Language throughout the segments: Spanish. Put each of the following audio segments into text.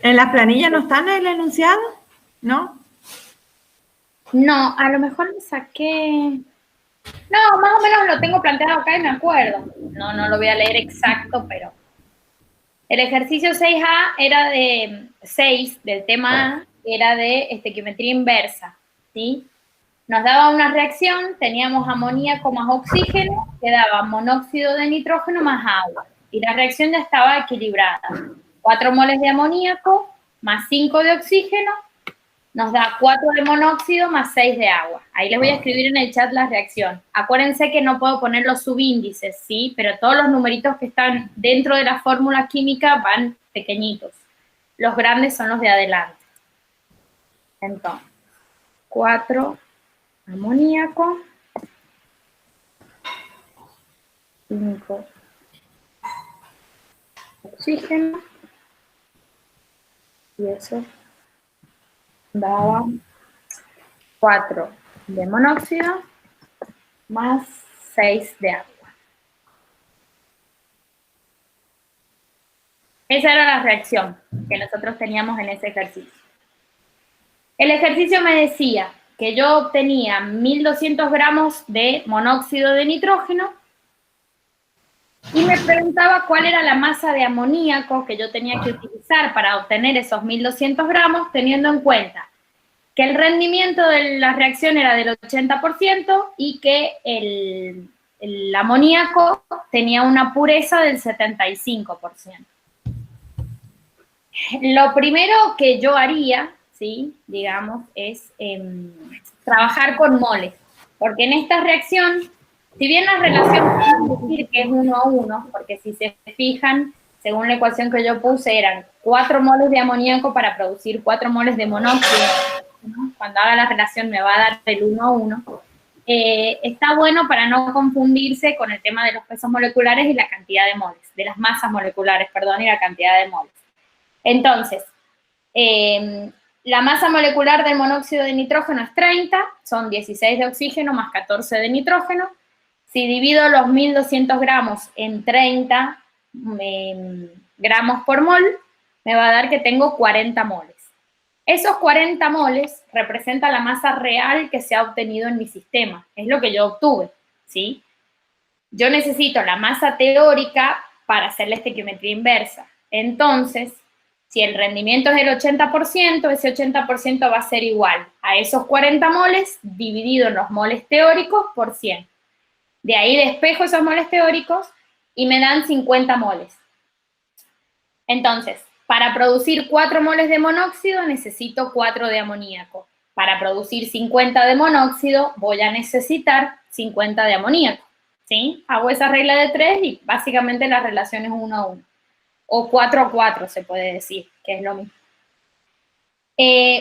¿En las planillas no está en el enunciado? ¿No? No, a lo mejor me saqué... No, más o menos lo tengo planteado acá y me acuerdo. No lo voy a leer exacto, pero... El ejercicio 6A era de 6, del tema A, era de estequiometría inversa, ¿sí? Nos daba una reacción, teníamos amoníaco más oxígeno, que daba monóxido de nitrógeno más agua. Y la reacción ya estaba equilibrada. 4 moles de amoníaco más 5 de oxígeno nos da 4 de monóxido más 6 de agua. Ahí les voy a escribir en el chat la reacción. Acuérdense que no puedo poner los subíndices, ¿sí? Pero todos los numeritos que están dentro de la fórmula química van pequeñitos. Los grandes son los de adelante. Entonces, 4 amoníaco, 5 oxígeno, y eso daba 4 de monóxido más 6 de agua. Esa era la reacción que nosotros teníamos en ese ejercicio. El ejercicio me decía que yo obtenía 1200 gramos de monóxido de nitrógeno y me preguntaba cuál era la masa de amoníaco que yo tenía que utilizar para obtener esos 1200 gramos, teniendo en cuenta que el rendimiento de la reacción era del 80% y que el amoníaco tenía una pureza del 75%. Lo primero que yo haría, ¿sí? Digamos, es trabajar con moles, porque en esta reacción, si bien la relación podemos decir que es 1 a 1, porque si se fijan, según la ecuación que yo puse, eran 4 moles de amoníaco para producir 4 moles de monóxido, ¿no? Cuando haga la relación me va a dar el 1 a 1. Está bueno para no confundirse con el tema de los pesos moleculares y la cantidad de moles, de las masas moleculares, perdón, y la cantidad de moles. Entonces, la masa molecular del monóxido de nitrógeno es 30, son 16 de oxígeno más 14 de nitrógeno. Si divido los 1200 gramos en 30 gramos por mol, me va a dar que tengo 40 moles. Esos 40 moles representan la masa real que se ha obtenido en mi sistema, es lo que yo obtuve, ¿sí? Yo necesito la masa teórica para hacer la estequiometría inversa. Entonces, si el rendimiento es el 80%, ese 80% va a ser igual a esos 40 moles dividido en los moles teóricos por 100. De ahí despejo esos moles teóricos y me dan 50 moles. Entonces, para producir 4 moles de monóxido necesito 4 de amoníaco. Para producir 50 de monóxido voy a necesitar 50 de amoníaco, ¿sí? Hago esa regla de 3 y básicamente la relación es 1 a 1. O 4 a 4 se puede decir, que es lo mismo.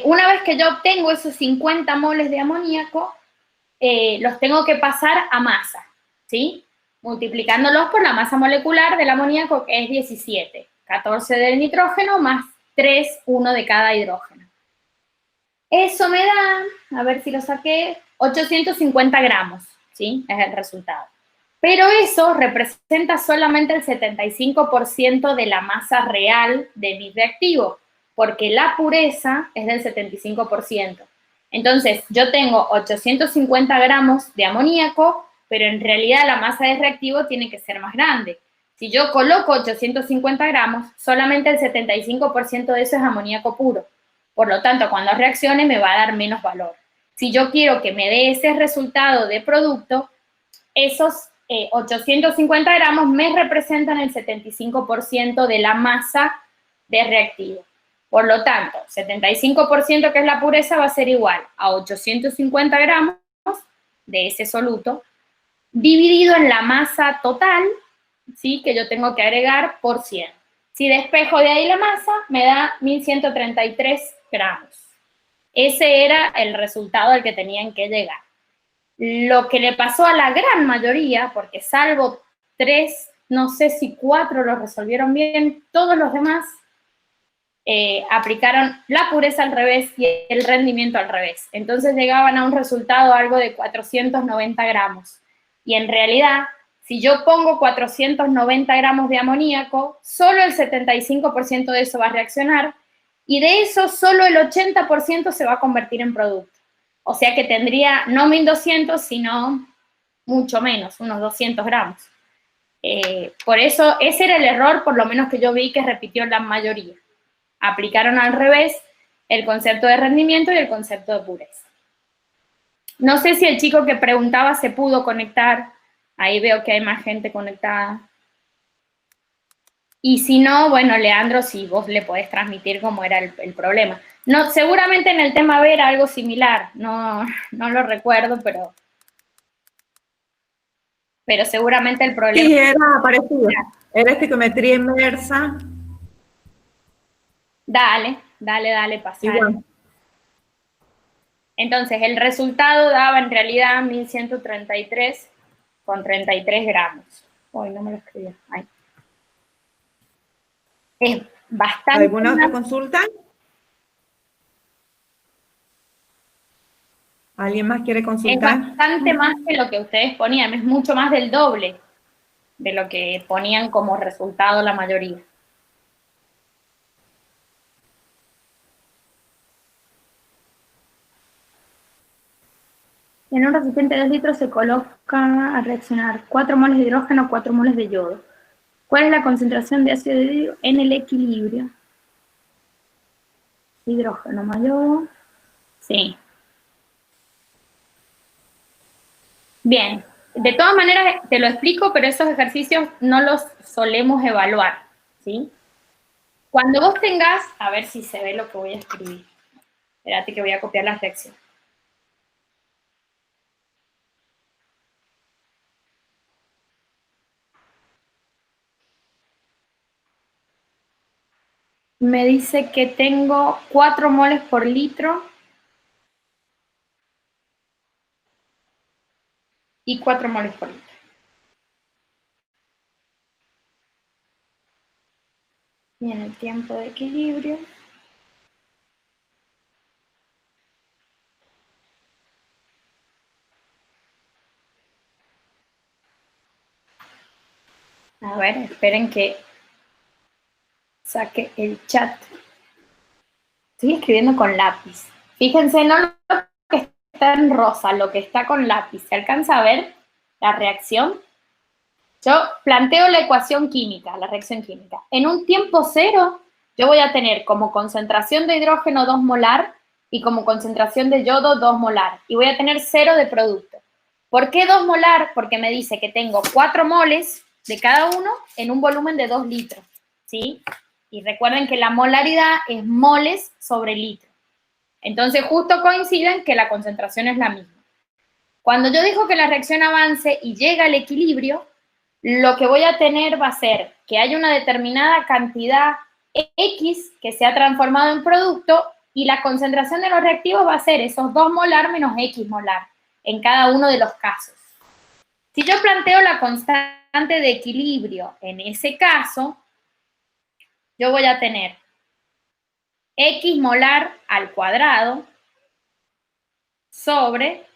Una vez que yo obtengo esos 50 moles de amoníaco, los tengo que pasar a masa, ¿sí? Multiplicándolos por la masa molecular del amoníaco, que es 17. 14 del nitrógeno más 3, 1 de cada hidrógeno. Eso me da, a ver si lo saqué, 850 gramos, ¿sí? Es el resultado. Pero eso representa solamente el 75% de la masa real de mi reactivo, porque la pureza es del 75%. Entonces, yo tengo 850 gramos de amoníaco, pero en realidad la masa de reactivo tiene que ser más grande. Si yo coloco 850 gramos, solamente el 75% de eso es amoníaco puro. Por lo tanto, cuando reaccione me va a dar menos valor. Si yo quiero que me dé ese resultado de producto, esos 850 gramos me representan el 75% de la masa de reactivo. Por lo tanto, 75% que es la pureza va a ser igual a 850 gramos de ese soluto dividido en la masa total, ¿sí? Que yo tengo que agregar por 100. Si despejo de ahí la masa, me da 1133 gramos. Ese era el resultado al que tenían que llegar. Lo que le pasó a la gran mayoría, porque salvo 3, no sé si 4 lo resolvieron bien, todos los demás aplicaron la pureza al revés y el rendimiento al revés. Entonces llegaban a un resultado algo de 490 gramos. Y en realidad, si yo pongo 490 gramos de amoníaco, solo el 75% de eso va a reaccionar y de eso solo el 80% se va a convertir en producto. O sea que tendría no 1.200, sino mucho menos, unos 200 gramos. Por eso, ese era el error, por lo menos que yo vi que repitió la mayoría. Aplicaron al revés el concepto de rendimiento y el concepto de pureza. No sé si el chico que preguntaba se pudo conectar. Ahí veo que hay más gente conectada. Y si no, bueno, Leandro, si vos le podés transmitir cómo era el problema. No, seguramente en el tema B era algo similar. No lo recuerdo, pero seguramente el problema... Sí, era parecido. Era estiquiometría inversa. Dale, pasar. Igual. Entonces, el resultado daba en realidad 1.133 con 33 gramos. Uy, no me lo escribí. Ay. Es bastante... ¿Alguna otra consulta? ¿Alguien más quiere consultar? Es bastante más que lo que ustedes ponían, es mucho más del doble de lo que ponían como resultado la mayoría. En un recipiente de 2 litros se coloca a reaccionar 4 moles de hidrógeno, 4 moles de yodo. ¿Cuál es la concentración de ácido de yodo en el equilibrio? Hidrógeno más yodo. Sí. Bien. De todas maneras, te lo explico, pero esos ejercicios no los solemos evaluar, ¿sí? Cuando vos tengas, a ver si se ve lo que voy a escribir. Espérate que voy a copiar la reacción. Me dice que tengo 4 moles por litro y 4 moles por litro. Bien, el tiempo de equilibrio. A ver, esperen que saque el chat. Estoy escribiendo con lápiz. Fíjense, no lo que está en rosa, lo que está con lápiz. ¿Se alcanza a ver la reacción? Yo planteo la ecuación química, la reacción química. En un tiempo cero, yo voy a tener como concentración de hidrógeno 2 molar y como concentración de yodo 2 molar. Y voy a tener 0 de producto. ¿Por qué 2 molar? Porque me dice que tengo 4 moles de cada uno en un volumen de 2 litros, ¿sí? Y recuerden que la molaridad es moles sobre litro. Entonces, justo coinciden que la concentración es la misma. Cuando yo digo que la reacción avance y llega al equilibrio, lo que voy a tener va a ser que hay una determinada cantidad X que se ha transformado en producto y la concentración de los reactivos va a ser esos 2 molar menos X molar en cada uno de los casos. Si yo planteo la constante de equilibrio en ese caso, yo voy a tener X molar al cuadrado sobre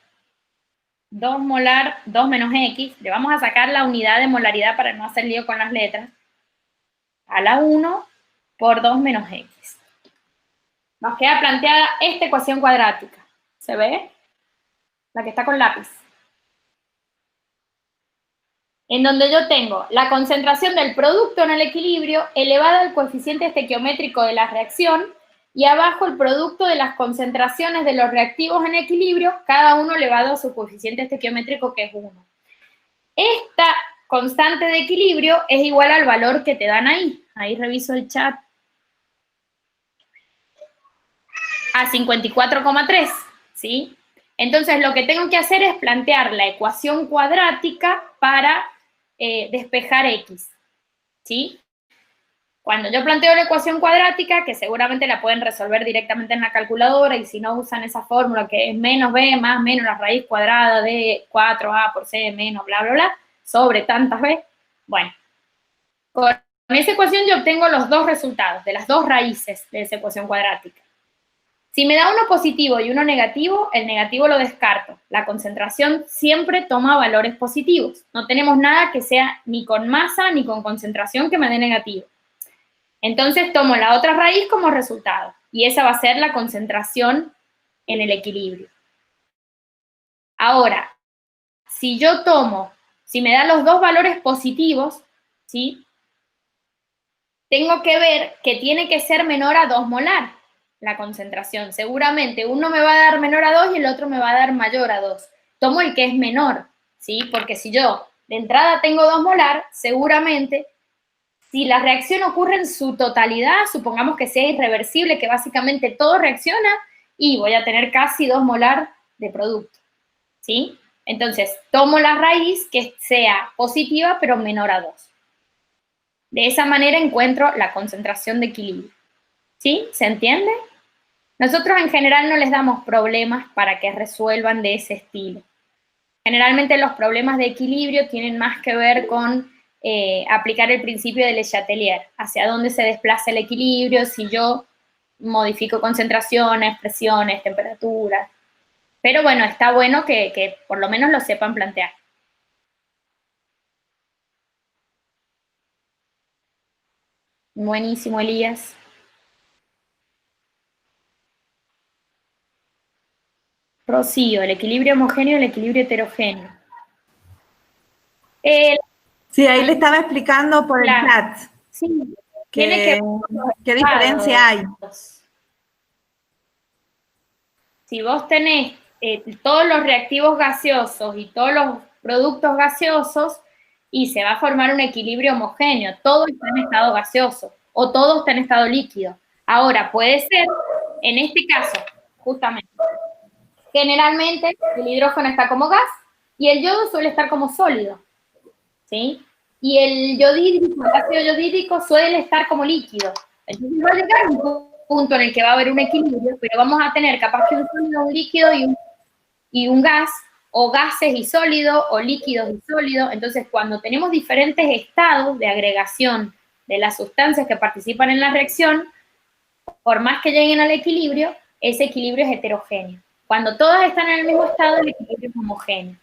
2 molar, 2 menos X, le vamos a sacar la unidad de molaridad para no hacer lío con las letras, a la 1 por 2 menos X. Nos queda planteada esta ecuación cuadrática. ¿Se ve? La que está con lápiz. En donde yo tengo la concentración del producto en el equilibrio elevada al coeficiente estequiométrico de la reacción y abajo el producto de las concentraciones de los reactivos en equilibrio, cada uno elevado a su coeficiente estequiométrico, que es 1. Esta constante de equilibrio es igual al valor que te dan ahí. Ahí reviso el chat. A 54,3, ¿sí? Entonces, lo que tengo que hacer es plantear la ecuación cuadrática para despejar X, ¿sí? Cuando yo planteo la ecuación cuadrática, que seguramente la pueden resolver directamente en la calculadora, y si no usan esa fórmula que es menos b más menos la raíz cuadrada de 4a por c menos bla, bla, bla, sobre tantas b. Bueno, con esa ecuación yo obtengo los dos resultados, de las dos raíces de esa ecuación cuadrática. Si me da uno positivo y uno negativo, el negativo lo descarto. La concentración siempre toma valores positivos. No tenemos nada que sea ni con masa ni con concentración que me dé negativo. Entonces tomo la otra raíz como resultado, y esa va a ser la concentración en el equilibrio. Ahora, si me da los dos valores positivos, ¿sí? Tengo que ver que tiene que ser menor a 2 molar la concentración. Seguramente uno me va a dar menor a 2 y el otro me va a dar mayor a 2. Tomo el que es menor, ¿sí? Porque si yo de entrada tengo 2 molar, seguramente, si la reacción ocurre en su totalidad, supongamos que sea irreversible, que básicamente todo reacciona, y voy a tener casi 2 molar de producto, ¿sí? Entonces, tomo la raíz que sea positiva, pero menor a 2. De esa manera encuentro la concentración de equilibrio. ¿Sí? ¿Se entiende? Nosotros en general no les damos problemas para que resuelvan de ese estilo. Generalmente los problemas de equilibrio tienen más que ver con aplicar el principio de Le Chatelier, hacia dónde se desplaza el equilibrio, si yo modifico concentraciones, presiones, temperaturas. Pero bueno, está bueno que por lo menos lo sepan plantear. Buenísimo, Elías. Rocío, el equilibrio homogéneo y el equilibrio heterogéneo. Sí, ahí le estaba explicando por el chat. Sí, tiene que ¿Qué diferencia hay? Si vos tenés todos los reactivos gaseosos y todos los productos gaseosos, y se va a formar un equilibrio homogéneo, todo está en estado gaseoso o todo está en estado líquido. Ahora, puede ser, en este caso, justamente, generalmente el hidrógeno está como gas y el yodo suele estar como sólido, ¿sí? Y el yodídrico, el ácido yodídrico suele estar como líquido. Entonces va a llegar un punto en el que va a haber un equilibrio, pero vamos a tener capaz que un sólido, un líquido y un gas, o gases y sólidos, o líquidos y sólidos. Entonces, cuando tenemos diferentes estados de agregación de las sustancias que participan en la reacción, por más que lleguen al equilibrio, ese equilibrio es heterogéneo. Cuando todas están en el mismo estado, el equilibrio es homogéneo.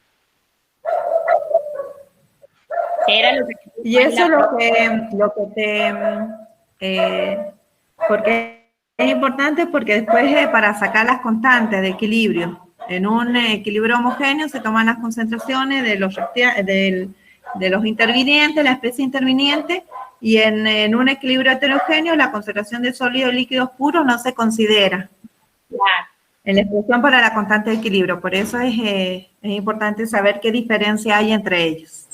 Y eso es porque es importante, porque después para sacar las constantes de equilibrio, en un equilibrio homogéneo se toman las concentraciones de los intervinientes, la especie interviniente, y en un equilibrio heterogéneo la concentración de sólidos y líquidos puros no se considera. Claro. En la expresión para la constante de equilibrio. Por eso es importante saber qué diferencia hay entre ellos.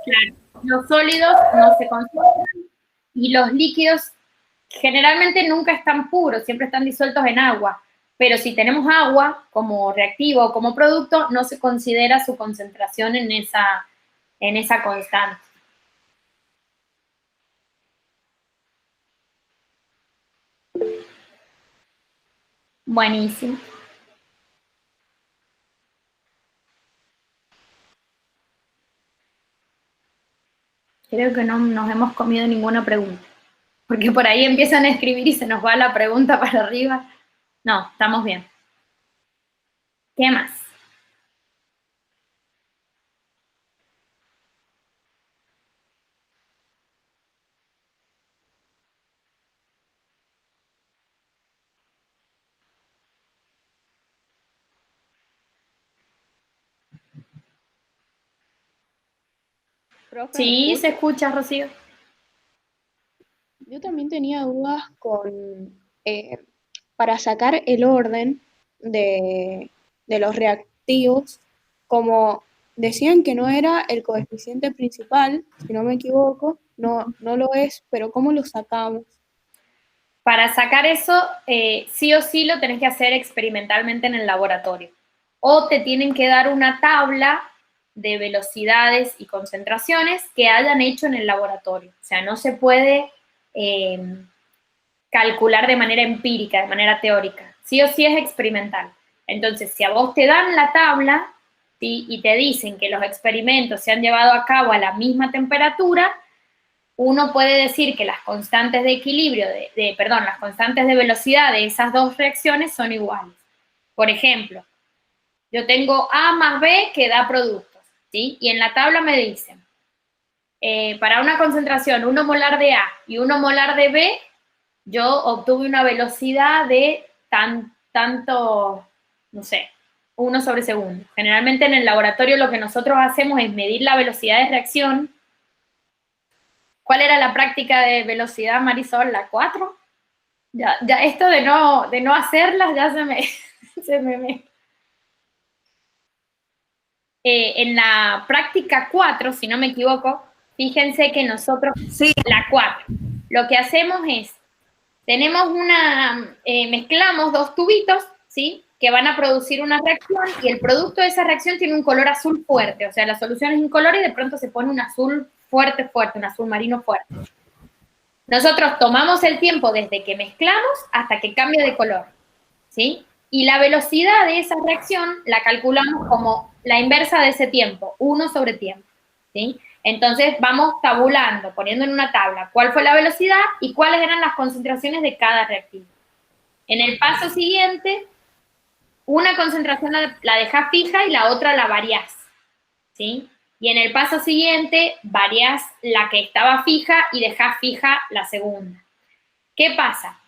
Claro, los sólidos no se consumen y los líquidos generalmente nunca están puros, siempre están disueltos en agua. Pero si tenemos agua como reactivo o como producto, no se considera su concentración en esa constante. Buenísimo. Creo que no nos hemos comido ninguna pregunta, porque por ahí empiezan a escribir y se nos va la pregunta para arriba. No, estamos bien. ¿Qué más? Profe, Sí, se escucha, Rocío. yo también tenía dudas para sacar el orden de los reactivos, como decían que no era el coeficiente principal, si no me equivoco, no lo es, pero ¿cómo lo sacamos? Para sacar eso, sí o sí lo tenés que hacer experimentalmente en el laboratorio. O te tienen que dar una tabla de velocidades y concentraciones que hayan hecho en el laboratorio. O sea, no se puede calcular de manera empírica, de manera teórica. Sí o sí es experimental. Entonces, si a vos te dan la tabla, ¿sí?, y te dicen que los experimentos se han llevado a cabo a la misma temperatura, uno puede decir que las constantes de equilibrio, las constantes de velocidad de esas dos reacciones son iguales. Por ejemplo, yo tengo A más B que da productos, ¿sí? Y en la tabla me dicen para una concentración 1 molar de A y 1 molar de B, yo obtuve una velocidad de tanto, no sé, 1 sobre segundo. Generalmente en el laboratorio lo que nosotros hacemos es medir la velocidad de reacción. ¿Cuál era la práctica de velocidad, Marisol? ¿La 4? Ya esto de no hacerlas ya se me... En la práctica 4, si no me equivoco, fíjense que nosotros, Sí. la 4, lo que hacemos es, tenemos mezclamos 2 tubitos, ¿sí? Que van a producir una reacción y el producto de esa reacción tiene un color azul fuerte, o sea, la solución es incolora y de pronto se pone un azul fuerte, un azul marino fuerte. Nosotros tomamos el tiempo desde que mezclamos hasta que cambia de color, ¿sí? Y la velocidad de esa reacción la calculamos como la inversa de ese tiempo, 1 sobre tiempo, ¿sí? Entonces vamos tabulando, poniendo en una tabla cuál fue la velocidad y cuáles eran las concentraciones de cada reactivo. En el paso siguiente, una concentración la dejás fija y la otra la variás, ¿sí? Y en el paso siguiente, variás la que estaba fija y dejás fija la segunda. ¿Qué pasa?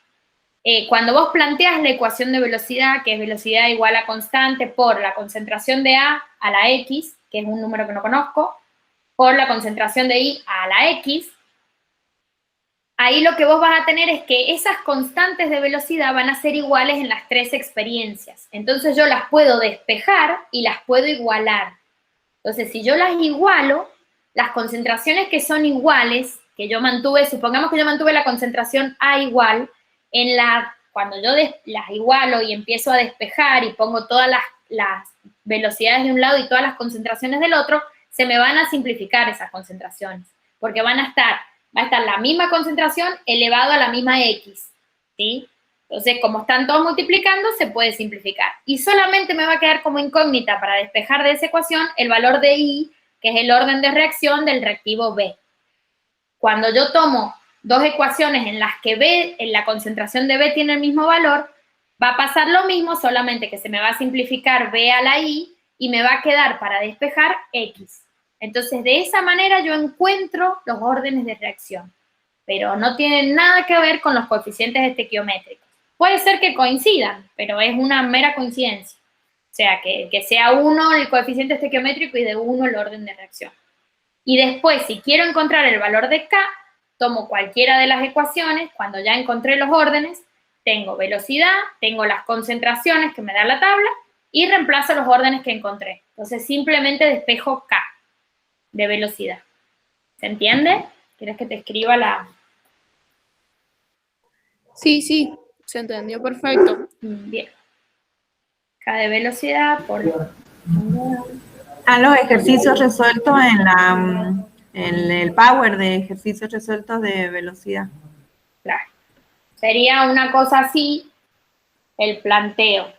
Cuando vos planteas la ecuación de velocidad, que es velocidad igual a constante por la concentración de A a la X, que es un número que no conozco, por la concentración de Y a la X, ahí lo que vos vas a tener es que esas constantes de velocidad van a ser iguales en las 3 experiencias. Entonces yo las puedo despejar y las puedo igualar. Entonces, si yo las igualo, las concentraciones que son iguales, que yo mantuve, supongamos que yo mantuve la concentración A igual, cuando yo las igualo y empiezo a despejar y pongo todas las velocidades de un lado y todas las concentraciones del otro, se me van a simplificar esas concentraciones, porque va a estar la misma concentración elevado a la misma X, ¿sí? Entonces, como están todos multiplicando, se puede simplificar. Y solamente me va a quedar como incógnita para despejar de esa ecuación el valor de I, que es el orden de reacción del reactivo B. Cuando yo tomo 2 ecuaciones en las que B, en la concentración de B tiene el mismo valor, va a pasar lo mismo, solamente que se me va a simplificar B a la I y me va a quedar para despejar X. Entonces, de esa manera yo encuentro los órdenes de reacción, pero no tienen nada que ver con los coeficientes estequiométricos. Puede ser que coincidan, pero es una mera coincidencia. O sea, que sea 1 el coeficiente estequiométrico y de 1 el orden de reacción. Y después, si quiero encontrar el valor de K, tomo cualquiera de las ecuaciones, cuando ya encontré los órdenes, tengo velocidad, tengo las concentraciones que me da la tabla, y reemplazo los órdenes que encontré. Entonces, simplemente despejo K de velocidad. ¿Se entiende? ¿Quieres que te escriba la...? Sí, se entendió perfecto. Bien. K de velocidad por... A los ejercicios resueltos en el Power de ejercicios resueltos de velocidad. Claro. Sería una cosa así el planteo.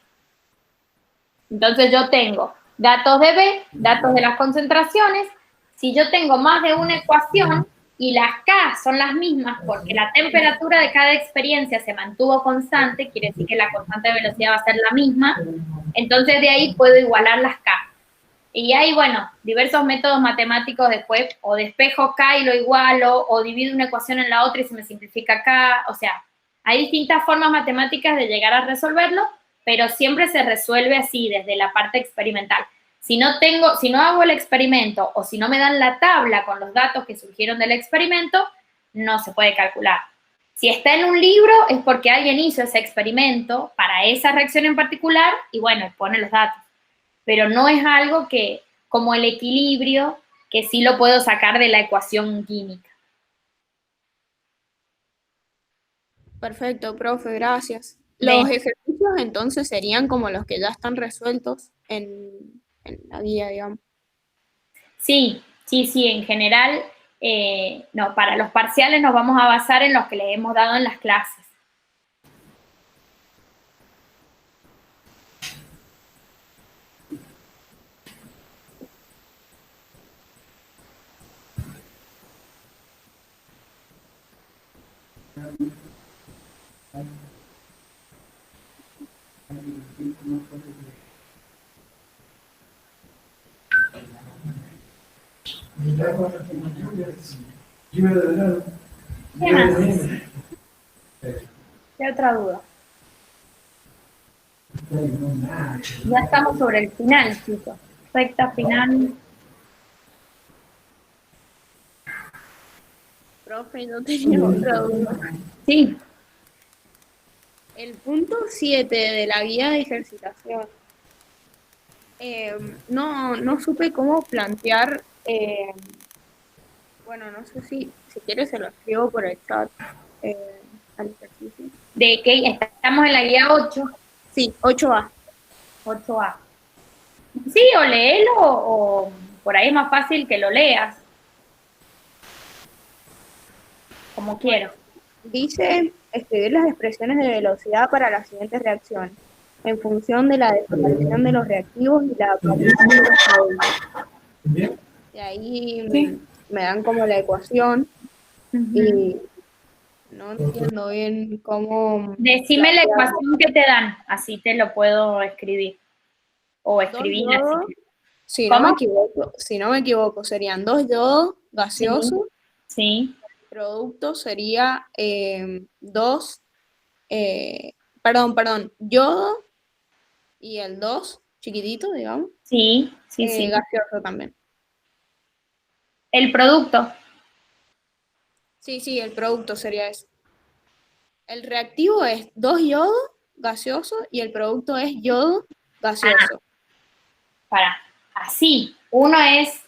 Entonces yo tengo datos de B, datos de las concentraciones. Si yo tengo más de una ecuación y las K son las mismas porque la temperatura de cada experiencia se mantuvo constante, quiere decir que la constante de velocidad va a ser la misma, entonces de ahí puedo igualar las K. Y hay, bueno, diversos métodos matemáticos después, o despejo K y lo igualo, o divido una ecuación en la otra y se me simplifica K, o sea, hay distintas formas matemáticas de llegar a resolverlo, pero siempre se resuelve así, desde la parte experimental. Si no hago el experimento, o si no me dan la tabla con los datos que surgieron del experimento, no se puede calcular. Si está en un libro, es porque alguien hizo ese experimento para esa reacción en particular, y bueno, pone los datos. Pero no es algo que, como el equilibrio, que sí lo puedo sacar de la ecuación química. Perfecto, profe, gracias. Bien. Los ejercicios entonces serían como los que ya están resueltos en la guía, digamos. Sí, en general, no, para los parciales nos vamos a basar en los que les hemos dado en las clases. ¿Qué más? ¿Qué otra duda? Ya estamos sobre el final, chicos. Recta final. Profe, no tenía otra duda. Sí, El punto 7 de la guía de ejercitación. No supe cómo plantear, bueno, no sé si quieres se lo escribo por el chat al ejercicio. de que estamos en la guía 8, Sí, 8A. 8A. Sí, o léelo o por ahí es más fácil que lo leas. Como quieras. Dice escribir las expresiones de velocidad para las siguientes reacciones, en función de la desaparición de los reactivos y la aparición de los productos. Y ahí Sí. me dan como la ecuación Ujú. y no entiendo bien cómo Decime la plantearlo. ecuación que te dan, así te lo puedo escribir. O 2 escribir así. yodo, ¿Cómo? si no me equivoco, serían 2 yodo Sí, gaseoso, sí, producto sería 2, perdón, yodo y el 2 chiquitito, digamos, sí, sí, sí. gaseoso también. El producto. Sí, el producto sería ese. El reactivo es 2 yodo gaseoso y el producto es yodo gaseoso. Para, así. Uno es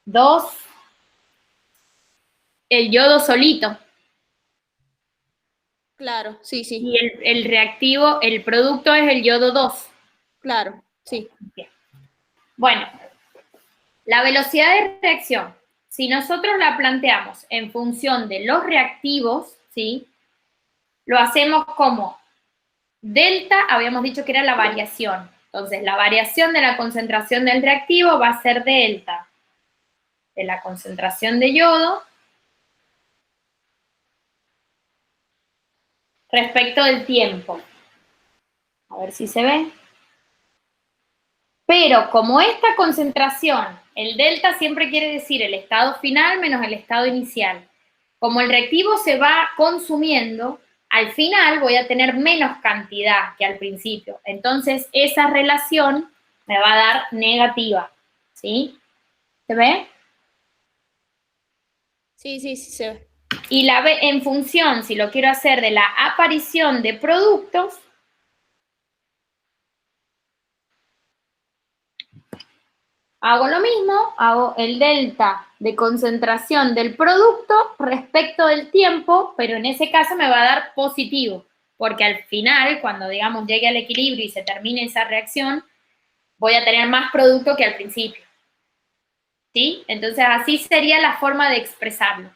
2, el yodo solito. Claro, sí, Y el reactivo, el producto es el yodo 2. claro, sí. Bien. Bueno, la velocidad de reacción, si nosotros la planteamos en función de los reactivos, ¿sí? Lo hacemos como delta, habíamos dicho que era la variación. Entonces, la variación de la concentración del reactivo va a ser delta de la concentración de yodo respecto del tiempo. A ver si se ve. Pero como esta concentración, el delta siempre quiere decir el estado final menos el estado inicial. Como el reactivo se va consumiendo, al final voy a tener menos cantidad que al principio. Entonces, esa relación me va a dar negativa. ¿Sí? ¿Se ve? Sí, se ve. Y en función, si lo quiero hacer de la aparición de productos, hago lo mismo, hago el delta de concentración del producto respecto del tiempo, pero en ese caso me va a dar positivo, porque al final, cuando digamos llegue al equilibrio y se termine esa reacción, voy a tener más producto que al principio. ¿Sí? Entonces así sería la forma de expresarlo.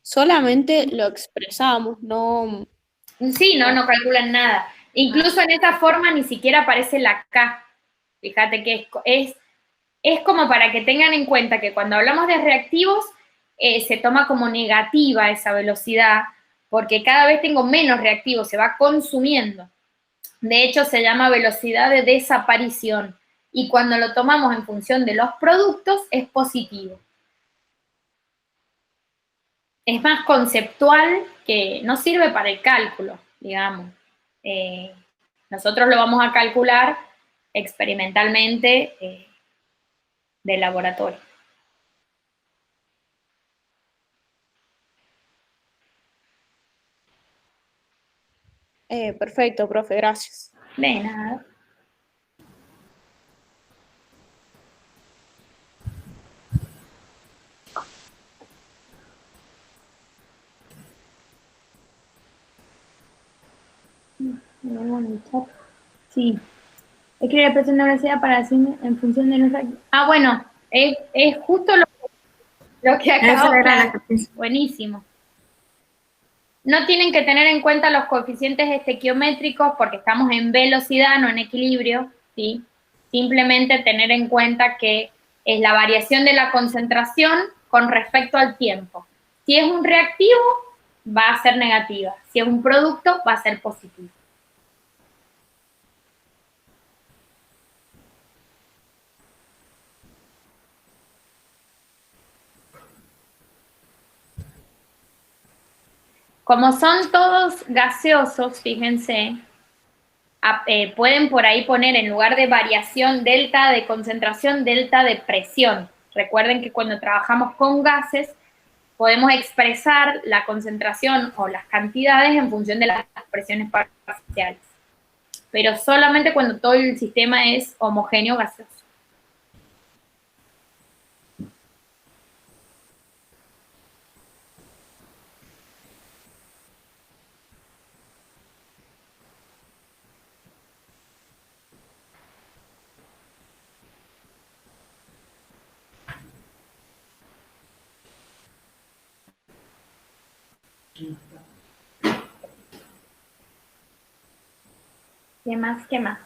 Solamente lo expresamos, no. Sí, no calculan nada. Incluso en esa forma ni siquiera aparece la K. Fíjate que es como para que tengan en cuenta que cuando hablamos de reactivos se toma como negativa esa velocidad, porque cada vez tengo menos reactivos, se va consumiendo. De hecho, se llama velocidad de desaparición. Y cuando lo tomamos en función de los productos, es positivo. Es más conceptual que no sirve para el cálculo, digamos. Nosotros lo vamos a calcular experimentalmente de laboratorio. Perfecto, profe, gracias. De nada. Sí. Escribe la expresión de velocidad para decir en función de los reactivos. Ah, bueno, es justo lo que acabo de hablar. Buenísimo. No tienen que tener en cuenta los coeficientes estequiométricos porque estamos en velocidad, no en equilibrio, ¿sí? Simplemente tener en cuenta que es la variación de la concentración con respecto al tiempo. Si es un reactivo, va a ser negativa. Si es un producto, va a ser positivo. Como son todos gaseosos, fíjense, pueden por ahí poner en lugar de variación delta de concentración, delta de presión. Recuerden que cuando trabajamos con gases, podemos expresar la concentración o las cantidades en función de las presiones parciales, pero solamente cuando todo el sistema es homogéneo gaseoso. ¿Qué más? ¿Qué más?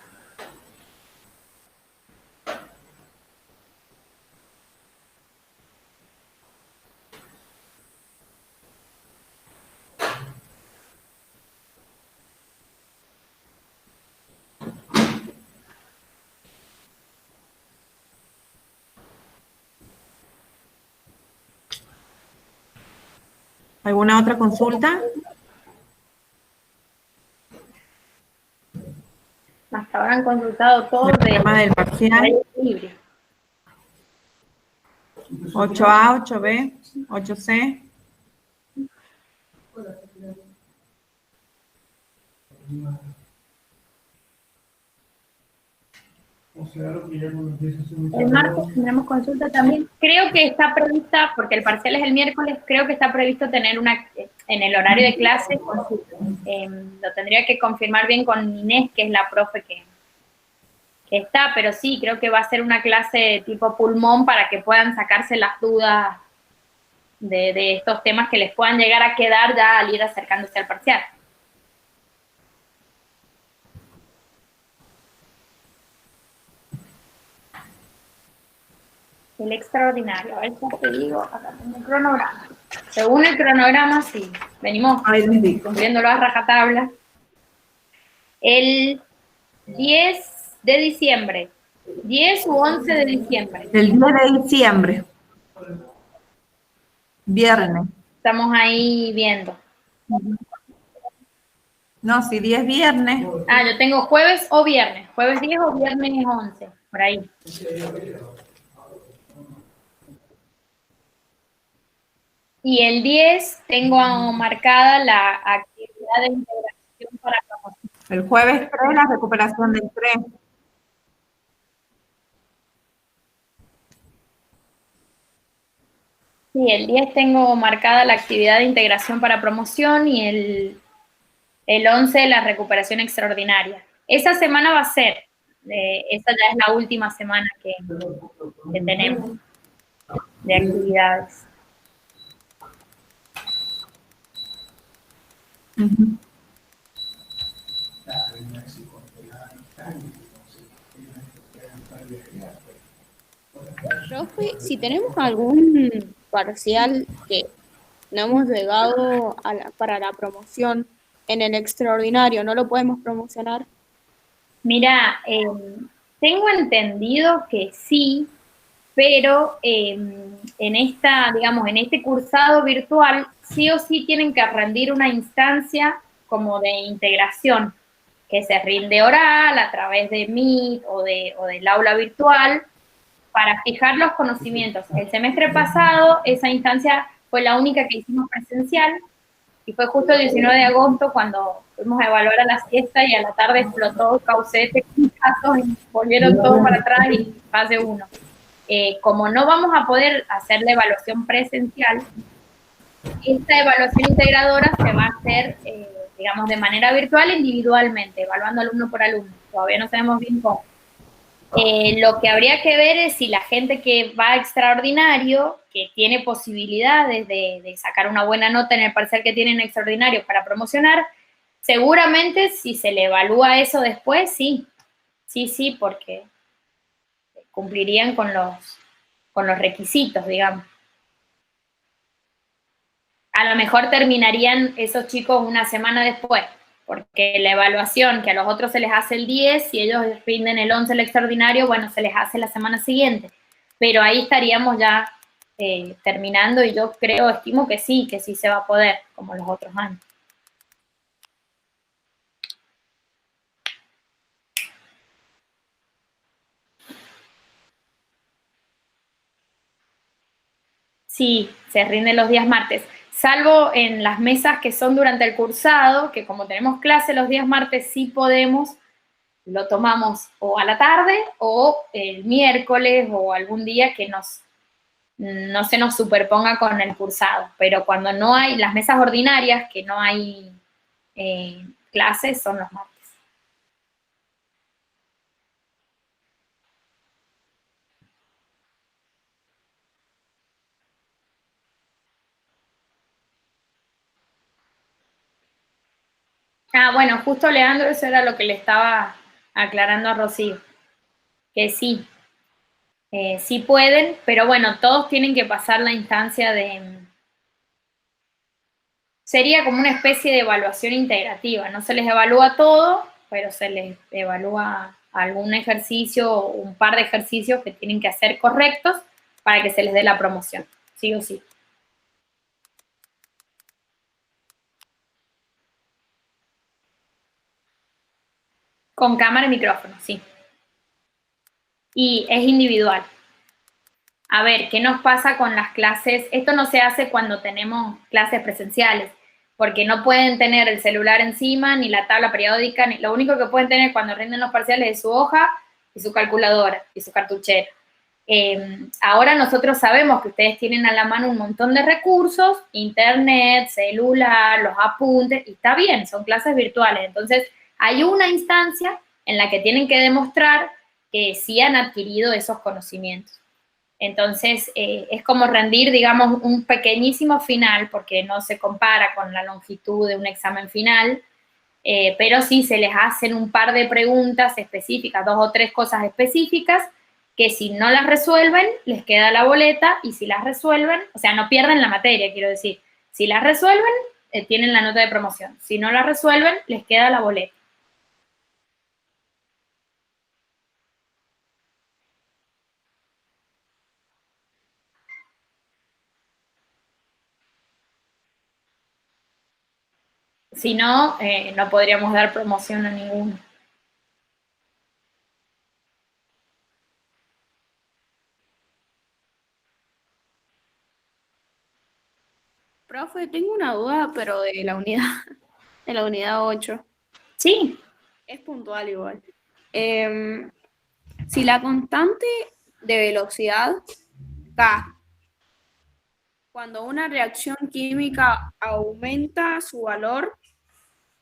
¿Alguna otra consulta? Hasta ahora han consultado todo El tema del parcial. equilibrio. 8A, 8B, 8C. El martes tendremos consulta también. Creo que está prevista, porque el parcial es el miércoles, creo que está previsto tener una, en el horario de clase, consulta. Lo tendría que confirmar bien con Inés, que es la profe que está, pero sí, creo que va a ser una clase tipo pulmón para que puedan sacarse las dudas de estos temas que les puedan llegar a quedar ya al ir acercándose al parcial. El extraordinario, a ver si te digo, acá tengo un cronograma. Según el cronograma, sí, venimos cumpliéndolo a rajatabla. El 10 de diciembre, 10 u 11 de diciembre. El 10 de diciembre. Viernes. Estamos ahí viendo. No, si 10 viernes. Ah, yo tengo jueves o viernes. Jueves 10 o viernes 11, por ahí. Y el 10 tengo marcada la actividad de integración para promoción. El jueves 3, la recuperación del 3. Sí, el 10 tengo marcada la actividad de integración para promoción y el 11 la recuperación extraordinaria. Esa semana va a ser, esa ya es la última semana que tenemos de actividades. Profe, si tenemos algún parcial que no hemos llegado para la promoción en el extraordinario, ¿no lo podemos promocionar? Mira, tengo entendido que sí, pero en esta, digamos, en este cursado virtual, sí o sí tienen que rendir una instancia como de integración, que se rinde oral a través de Meet o del aula virtual, para fijar los conocimientos. El semestre pasado, esa instancia fue la única que hicimos presencial, y fue justo el 19 de agosto cuando fuimos a evaluar a la siesta y a la tarde explotó Caucete con casos y volvieron todos para atrás y fase 1. Como no vamos a poder hacer la evaluación presencial, esta evaluación integradora se va a hacer, digamos, de manera virtual individualmente, evaluando alumno por alumno. Todavía no sabemos bien cómo. Lo que habría que ver es si la gente que va a extraordinario, que tiene posibilidades de sacar una buena nota en el parcial que tienen extraordinario para promocionar, seguramente si se le evalúa eso después, sí. Sí, porque cumplirían con los requisitos, digamos. A lo mejor terminarían esos chicos una semana después, porque la evaluación que a los otros se les hace el 10, si ellos rinden el 11 el extraordinario, bueno, se les hace la semana siguiente. Pero ahí estaríamos ya terminando y yo estimo que sí se va a poder, como los otros años. Sí, se rinde los días martes, salvo en las mesas que son durante el cursado, que como tenemos clase los días martes sí podemos, lo tomamos o a la tarde o el miércoles o algún día que no se nos superponga con el cursado, pero cuando no hay las mesas ordinarias, que no hay clases, son los martes. Ah, bueno, justo Leandro, eso era lo que le estaba aclarando a Rocío, que sí, sí pueden, pero bueno, todos tienen que pasar la instancia sería como una especie de evaluación integrativa, no se les evalúa todo, pero se les evalúa algún ejercicio o un par de ejercicios que tienen que hacer correctos para que se les dé la promoción, sí o sí. Con cámara y micrófono, sí. Y es individual. A ver, ¿qué nos pasa con las clases? Esto no se hace cuando tenemos clases presenciales, porque no pueden tener el celular encima, ni la tabla periódica, ni lo único que pueden tener cuando rinden los parciales es su hoja y su calculadora y su cartuchera. Ahora nosotros sabemos que ustedes tienen a la mano un montón de recursos, internet, celular, los apuntes, y está bien, son clases virtuales. Entonces, hay una instancia en la que tienen que demostrar que sí han adquirido esos conocimientos. Entonces, es como rendir, digamos, un pequeñísimo final, porque no se compara con la longitud de un examen final, pero sí se les hacen un par de preguntas específicas, 2 o 3 cosas específicas, que si no las resuelven, les queda la boleta, y si las resuelven, o sea, no pierden la materia, quiero decir, si las resuelven, tienen la nota de promoción, si no las resuelven, les queda la boleta. Si no, no podríamos dar promoción a ninguno. Profe, tengo una duda, pero de la unidad, de la unidad 8. Sí. Es puntual igual. Si la constante de velocidad K, cuando una reacción química aumenta su valor,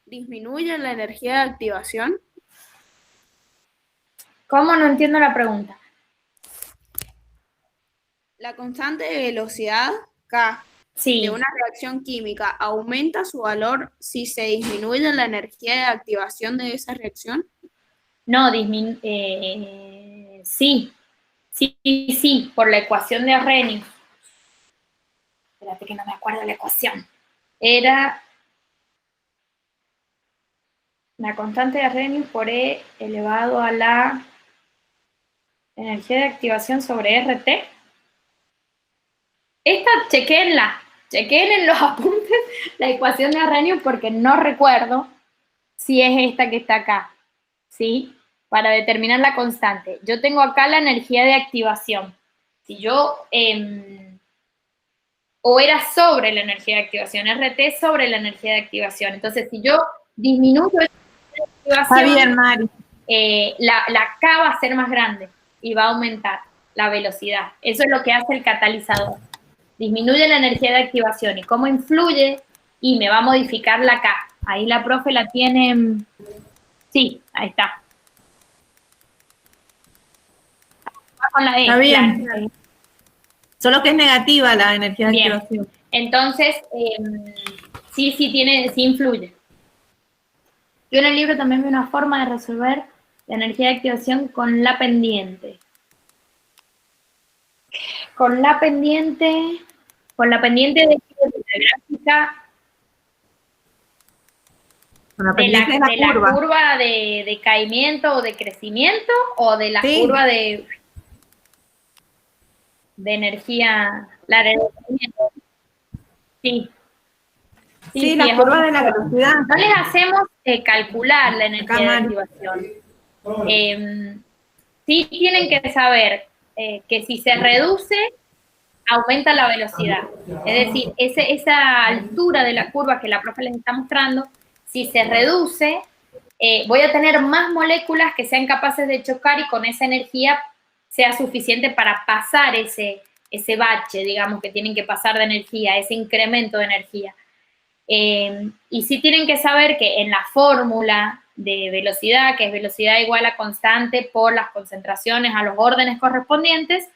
disminuye la energía de activación. ¿Cómo? No entiendo la pregunta. La constante de velocidad K Sí. de una reacción química aumenta su valor si se disminuye la energía de activación de esa reacción. No, sí. Sí, por la ecuación de Arrhenius. Espérate que no me acuerdo la ecuación. Era la constante de Arrhenius por E elevado a la energía de activación sobre RT. Esta, chequén en los apuntes la ecuación de Arrhenius, porque no recuerdo si es esta que está acá, ¿sí? Para determinar la constante. Yo tengo acá la energía de activación. Si yo, o era sobre la energía de activación, RT sobre la energía de activación. Entonces, si yo disminuyo esa energía de activación, Está bien, Mari. la K va a ser más grande y va a aumentar la velocidad. Eso es lo que hace el catalizador. Disminuye la energía de activación. ¿Y cómo influye? Y me va a modificar la K. Ahí la profe la tiene. Sí, ahí está. Con la E. Está bien. Claro. Solo que es negativa la energía de Bien. activación. Entonces, sí influye. Yo en el libro también veo una forma de resolver la energía de activación con la pendiente. Con la pendiente de la gráfica de la curva de decaimiento o de crecimiento, o de la curva de energía, la de decaimiento. Sí, la curva de la velocidad. No les hacemos calcular la energía de activación. Sí tienen que saber que si se reduce, aumenta la velocidad. Es decir, esa altura de la curva que la profe les está mostrando, si se reduce, voy a tener más moléculas que sean capaces de chocar y con esa energía sea suficiente para pasar ese bache, digamos, que tienen que pasar de energía, ese incremento de energía. Y sí tienen que saber que en la fórmula de velocidad, que es velocidad igual a constante por las concentraciones a los órdenes correspondientes,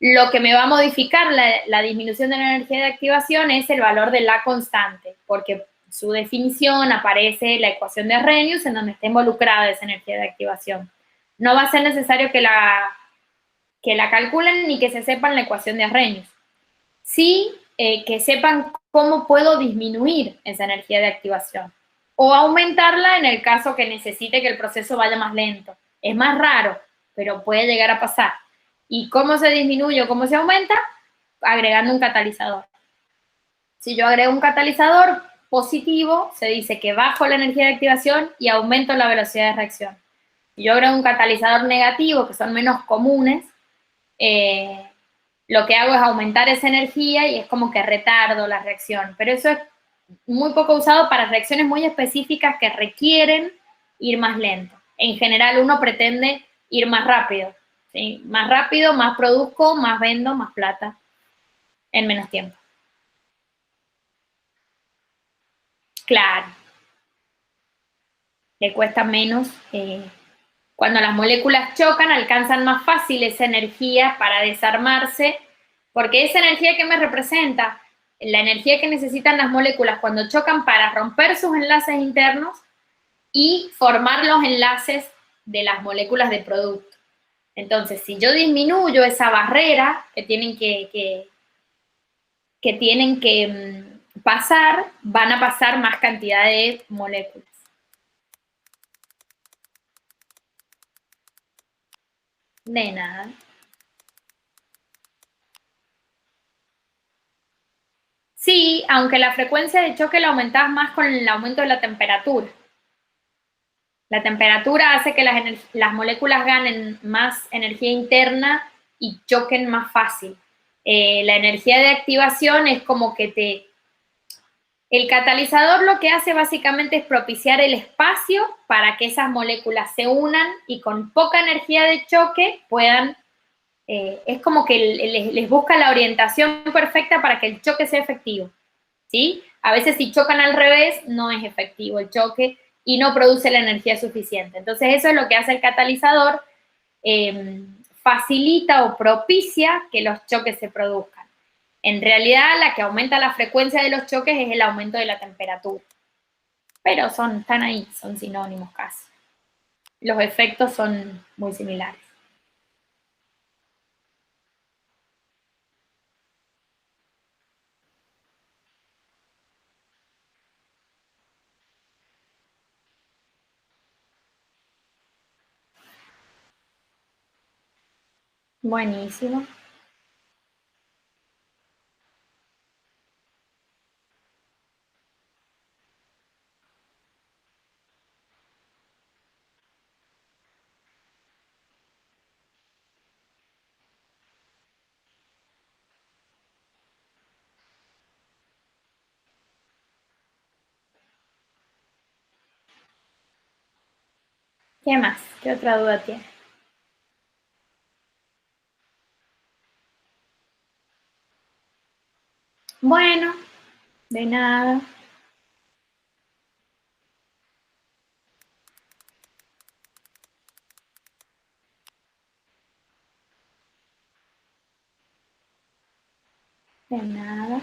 lo que me va a modificar la disminución de la energía de activación es el valor de la constante, porque su definición aparece la ecuación de Arrhenius en donde está involucrada esa energía de activación. No va a ser necesario que la calculen ni que se sepan la ecuación de Arrhenius. Sí, que sepan cómo puedo disminuir esa energía de activación o aumentarla en el caso que necesite que el proceso vaya más lento. Es más raro, pero puede llegar a pasar. ¿Y cómo se disminuye o cómo se aumenta? Agregando un catalizador. Si yo agrego un catalizador positivo, se dice que bajo la energía de activación y aumento la velocidad de reacción. Si yo agrego un catalizador negativo, que son menos comunes, lo que hago es aumentar esa energía y es como que retardo la reacción. Pero eso es muy poco usado para reacciones muy específicas que requieren ir más lento. En general, uno pretende ir más rápido. ¿Sí? Más rápido, más produzco, más vendo, más plata en menos tiempo. Claro. Le cuesta menos. Cuando las moléculas chocan, alcanzan más fácil esa energía para desarmarse, porque esa energía que me representa, la energía que necesitan las moléculas cuando chocan para romper sus enlaces internos y formar los enlaces de las moléculas de producto. Entonces, si yo disminuyo esa barrera que tienen que pasar, van a pasar más cantidad de moléculas. De nada. Sí, aunque la frecuencia de choque la aumentás más con el aumento de la temperatura. La temperatura hace que las moléculas ganen más energía interna y choquen más fácil. La energía de activación es como que el catalizador lo que hace básicamente es propiciar el espacio para que esas moléculas se unan y con poca energía de choque puedan, es como que les busca la orientación perfecta para que el choque sea efectivo, ¿sí? A veces si chocan al revés no es efectivo el choque y no produce la energía suficiente. Entonces eso es lo que hace el catalizador, facilita o propicia que los choques se produzcan. En realidad, la que aumenta la frecuencia de los choques es el aumento de la temperatura. Pero están ahí, son sinónimos casi. Los efectos son muy similares. Buenísimo. ¿Qué más? ¿Qué otra duda tiene? Bueno, de nada. De nada.